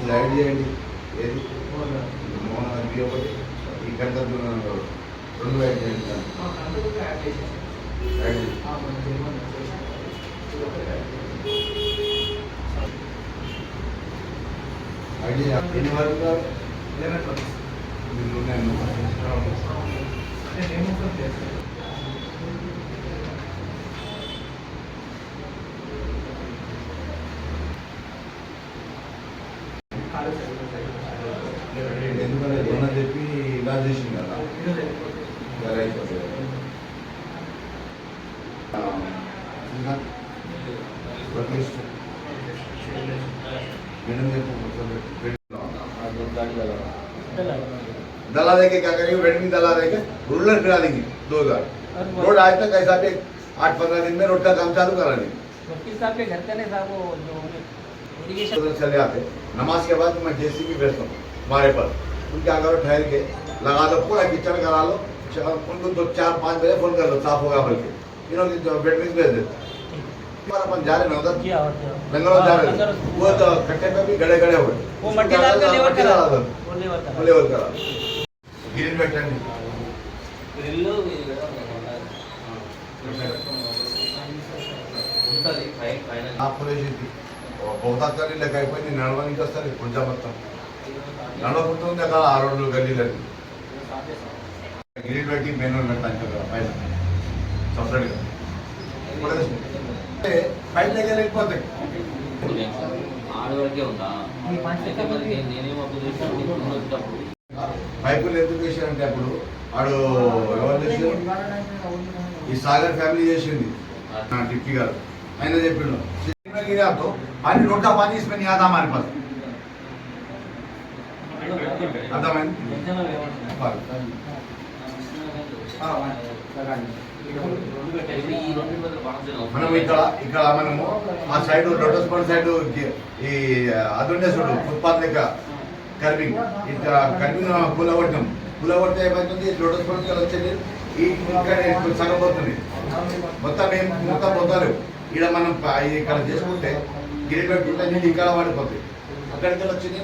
Slide చేయండి. ఏది మోహన్ ఒకటి ఈ గంట రెండు యాడ్ చేయండి. ఐడియా ఎన్ని వరకు ఎందుకంటే దొన్న చెప్పి ఇలా చేసింది కదా అయిపోతుంది. मैडम दला देके क्या करेंगे, वेट दला देके रूलर करा देंगे 2000 रोड आज तक ऐसा भी 8-15 दिन में रोड का काम चालू करा देंगे। वकील साहब के घर चले साहब वो जो इरिगेशन चले आते नमाज के बाद मैं जेसीबी भेजता हूँ हमारे पर, उनके आगे ठहर के लगा दो, पूरा किचन करा लो, उनको 4-5 बजे फोन कर लो साफ होगा बोल के, इन्होंने वेटमिक्स भेज देते। अपन जा रहे ना उधर बेंगलोर जा रहे थे, वो तो कट्टे पे भी गड़े गड़े हुए, वो मट्टी डाल के लेवल करा लेवल करा ग्रीन बैठने ग्रिल बहुतात्कारी లేకపోయింది నడవడానికి వస్తారు కొంచెం మొత్తం నడవకుంటుంది అక్కడ 6 రోజులు గల్లీలని గ్రీన్ పెట్టి మెయిన్ రోడ్ పెడతాను కదా పైన సపరేట్గా పైన దగ్గర వెళ్ళిపోతాయి పైపులు ఎందుకు చేశారంటే అప్పుడు వాడు ఎవరు చేశారు, ఈ సాగర్ ఫ్యామిలీ చేసింది డిప్టీ గారు, ఆయన చెప్పిండు तो पानी रोटा पानी इसमें नहीं आता हमारे पास, మనం ఇక్కడ మనము ఆ సైడ్ లోటస్ పాండ్ సైడ్ ఈ అదుండే చూడు ఫుట్పాత్ లెక్క కర్వింగ్ ఇట్లా కర్వింగ్ కూలగొడితే ఏమవుతుంది, లోటస్ పాండ్ వచ్చేది ఇక్కడ సగం పోతుంది, మొత్తం పోతారు. ఇక్కడ మనం ఇక్కడ చేసుకుంటే గిరిపెట్టు నీళ్ళు ఇక్కడ పడిపోతాయి, అక్కడికి వచ్చింది